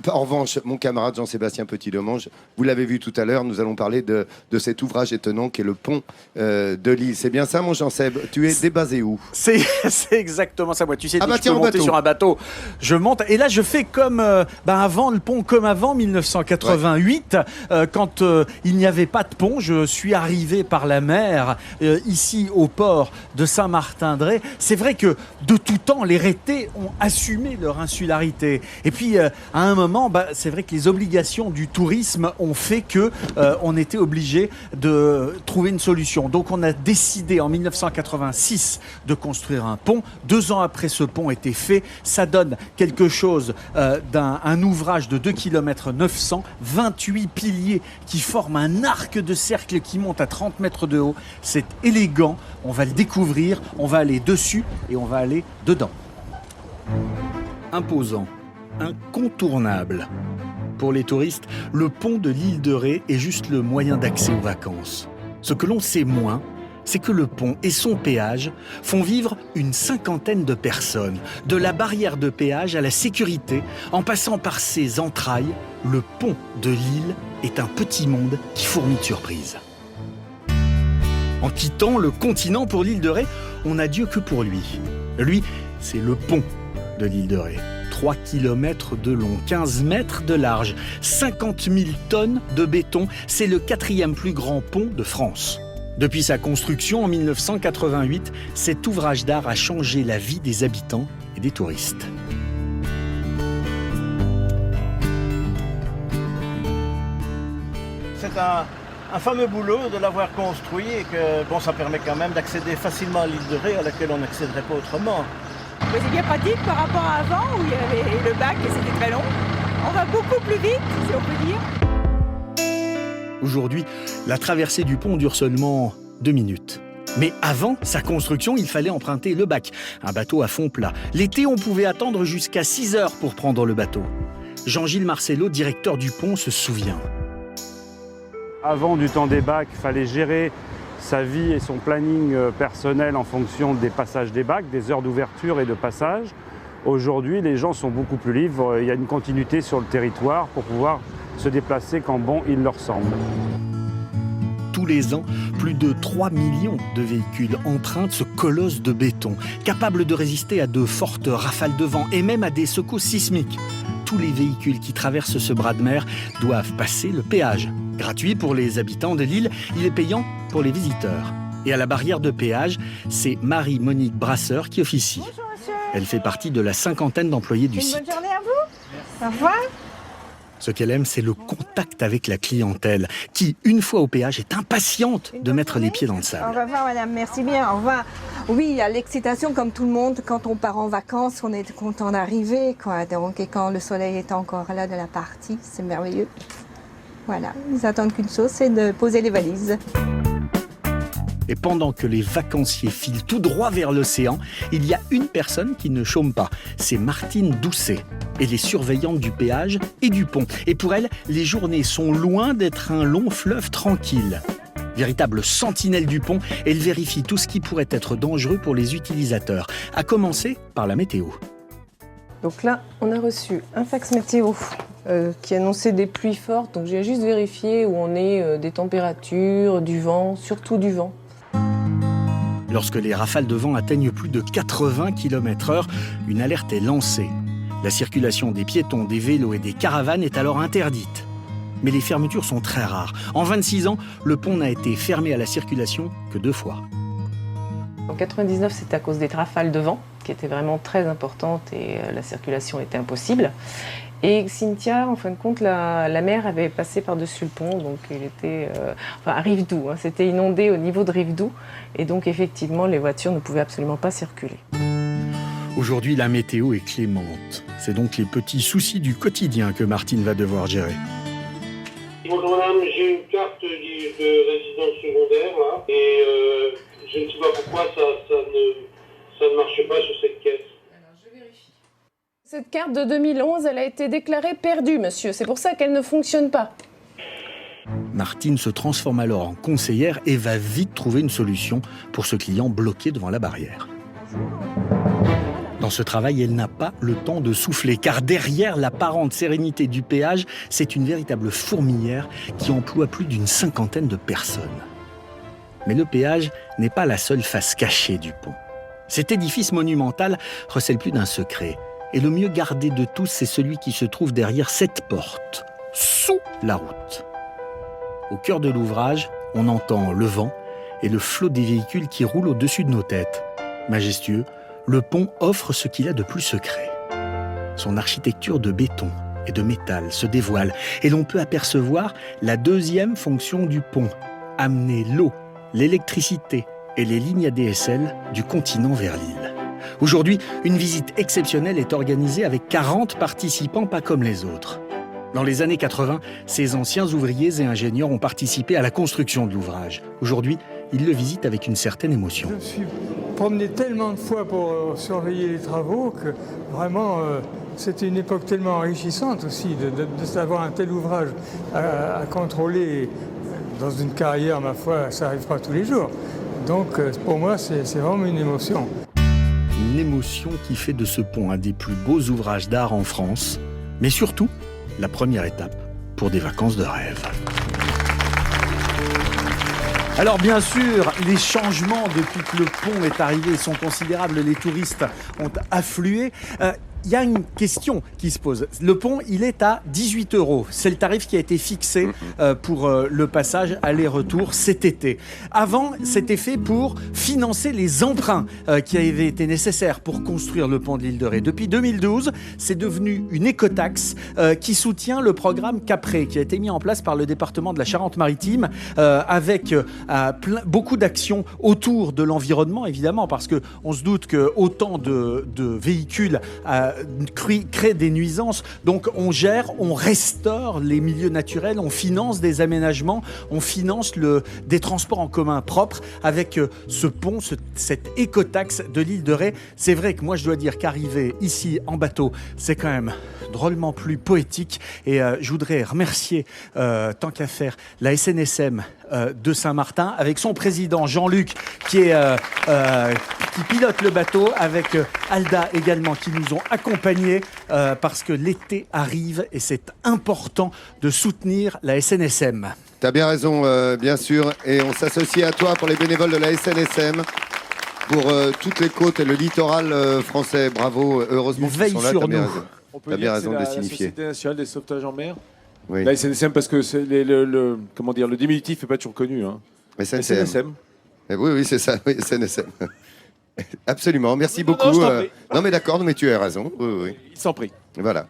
En revanche, mon camarade Jean-Sébastien Petit-Demange, vous l'avez vu tout à l'heure, nous allons parler de cet ouvrage étonnant qui est le pont de Lille. C'est bien ça, mon Jean-Seb? Tu es débasé où? C'est exactement ça. Moi, tu sais, Ah bah je peux tiens, au monter bateau. sur un bateau. Je monte et là, je fais comme avant le pont, comme avant 1988, quand il n'y avait pas de pont. Je suis arrivé par la mer ici au port de Saint-Martin-de-Ré. C'est vrai que de tout temps, les Rétais ont assumé leur insularité. Et puis, à un moment, c'est vrai que les obligations du tourisme ont fait que on était obligé de trouver une solution. Donc, on a décidé en 1986 de construire un pont. 2 ans après ce pont était fait, ça donne quelque chose d'un ouvrage de 2 km 900, 28 piliers qui forment un arc de cercle qui monte à 30 mètres de haut. C'est élégant, on va le découvrir, on va aller dessus et on va aller dedans. Imposant, incontournable. Pour les touristes, le pont de l'île de Ré est juste le moyen d'accès aux vacances. Ce que l'on sait moins, c'est que le pont et son péage font vivre une 50aine de personnes. De la barrière de péage à la sécurité, en passant par ses entrailles, le pont de Lille est un petit monde qui fourmille de surprises. En quittant le continent pour l'île de Ré, on n'a Dieu que pour lui. Lui, c'est le pont de l'île de Ré. 3 km de long, 15 mètres de large, 50 000 tonnes de béton. C'est le 4e plus grand pont de France. Depuis sa construction en 1988, cet ouvrage d'art a changé la vie des habitants et des touristes. C'est un fameux boulot de l'avoir construit et que ça permet quand même d'accéder facilement à l'île de Ré à laquelle on n'accéderait pas autrement. C'est bien pratique par rapport à avant où il y avait le bac et c'était très long. On va beaucoup plus vite, si on peut dire. Aujourd'hui, la traversée du pont dure seulement 2 minutes. Mais avant sa construction, il fallait emprunter le bac, un bateau à fond plat. L'été, on pouvait attendre jusqu'à 6 heures pour prendre le bateau. Jean-Gilles Marcello, directeur du pont, se souvient. Avant du temps des bacs, il fallait gérer sa vie et son planning personnel en fonction des passages des bacs, des heures d'ouverture et de passage. Aujourd'hui, les gens sont beaucoup plus libres. Il y a une continuité sur le territoire pour pouvoir se déplacer quand bon il leur semble. Tous les ans, plus de 3 millions de véhicules empruntent ce colosse de béton, capable de résister à de fortes rafales de vent et même à des secousses sismiques. Tous les véhicules qui traversent ce bras de mer doivent passer le péage. Gratuit pour les habitants de l'île, il est payant pour les visiteurs. Et à la barrière de péage, c'est Marie-Monique Brasseur qui officie. Bonjour monsieur. Elle fait partie de la 50aine d'employés du Une site. bonne journée à vous. Au revoir. Ce qu'elle aime, c'est le contact avec la clientèle, qui, une fois au péage, est impatiente de mettre les pieds dans le Au sable. revoir madame, merci bien, au revoir. Oui, il y a l'excitation comme tout le monde. Quand on part en vacances, on est content d'arriver, quoi. Donc, et quand le soleil est encore là de la partie, c'est merveilleux. Voilà, ils attendent qu'une chose, c'est de poser les valises. Et pendant que les vacanciers filent tout droit vers l'océan, il y a une personne qui ne chôme pas. C'est Martine Doucet. Elle est surveillante du péage et du pont. Et pour elle, les journées sont loin d'être un long fleuve tranquille. Véritable sentinelle du pont, elle vérifie tout ce qui pourrait être dangereux pour les utilisateurs, à commencer par la météo. Donc là, on a reçu un fax météo qui annonçait des pluies fortes. Donc j'ai juste vérifié où on est des températures, du vent, surtout du vent. Lorsque les rafales de vent atteignent plus de 80 km/h, une alerte est lancée. La circulation des piétons, des vélos et des caravanes est alors interdite. Mais les fermetures sont très rares. En 26 ans, le pont n'a été fermé à la circulation que 2 fois. En 99, c'était à cause des rafales de vent, qui étaient vraiment très importantes et la circulation était impossible. Et Cynthia, en fin de compte, la mer avait passé par-dessus le pont, donc il était à Rivedoux. C'était inondé au niveau de Rivedoux. Et donc, effectivement, les voitures ne pouvaient absolument pas circuler. Aujourd'hui, la météo est clémente. C'est donc les petits soucis du quotidien que Martine va devoir gérer. Bonjour madame, j'ai une carte de résidence secondaire là, et je ne sais pas pourquoi ça ne marche pas sur cette caisse. Alors, je vérifie. Cette carte de 2011, elle a été déclarée perdue, monsieur. C'est pour ça qu'elle ne fonctionne pas. Martine se transforme alors en conseillère et va vite trouver une solution pour ce client bloqué devant la barrière. Dans ce travail, elle n'a pas le temps de souffler, car derrière l'apparente sérénité du péage, c'est une véritable fourmilière qui emploie plus d'une 50aine de personnes. Mais le péage n'est pas la seule face cachée du pont. Cet édifice monumental recèle plus d'un secret. Et le mieux gardé de tous, c'est celui qui se trouve derrière cette porte, sous la route. Au cœur de l'ouvrage, on entend le vent et le flot des véhicules qui roulent au-dessus de nos têtes. Majestueux, le pont offre ce qu'il a de plus secret. Son architecture de béton et de métal se dévoile et l'on peut apercevoir la deuxième fonction du pont, amener l'eau, l'électricité et les lignes ADSL du continent vers l'île. Aujourd'hui, une visite exceptionnelle est organisée avec 40 participants, pas comme les autres. Dans les années 80, ces anciens ouvriers et ingénieurs ont participé à la construction de l'ouvrage. Aujourd'hui, ils le visitent avec une certaine émotion. Je me suis promené tellement de fois pour surveiller les travaux que vraiment c'était une époque tellement enrichissante aussi de savoir un tel ouvrage à contrôler dans une carrière, ma foi, ça n'arrive pas tous les jours. Donc pour moi, c'est vraiment une émotion. Une émotion qui fait de ce pont un des plus beaux ouvrages d'art en France, mais surtout la première étape pour des vacances de rêve. Alors bien sûr, les changements depuis que le pont est arrivé sont considérables, les touristes ont afflué. Il y a une question qui se pose. Le pont, il est à 18 €. C'est le tarif qui a été fixé pour le passage aller-retour cet été. Avant, c'était fait pour financer les emprunts qui avaient été nécessaires pour construire le pont de l'île de Ré. Depuis 2012, c'est devenu une écotaxe qui soutient le programme Capré, qui a été mis en place par le département de la Charente-Maritime avec beaucoup d'actions autour de l'environnement, évidemment, parce qu'on se doute que autant de véhicules crée des nuisances. Donc on gère, on restaure les milieux naturels, on finance des aménagements, on finance des transports en commun propres avec ce pont, cette écotaxe de l'île de Ré. C'est vrai que moi je dois dire qu'arriver ici en bateau, c'est quand même drôlement plus poétique. Et je voudrais remercier, tant qu'à faire, la SNSM de Saint-Martin, avec son président Jean-Luc qui pilote le bateau, avec Alda également qui nous ont accompagnés parce que l'été arrive et c'est important de soutenir la SNSM. Tu as bien raison, bien sûr, et on s'associe à toi pour les bénévoles de la SNSM, pour toutes les côtes et le littoral français. Bravo, heureusement qu'ils sont là, tu as bien raison. On peut dire que c'est la Société nationale des sauvetages en mer. Oui. La SNSM, parce que c'est le diminutif n'est pas toujours connu. Hein. SNSM. Oui, c'est ça, oui, SNSM. Absolument, merci beaucoup. Non, Non, mais d'accord, mais tu as raison. Oui. Il s'en prie. Voilà.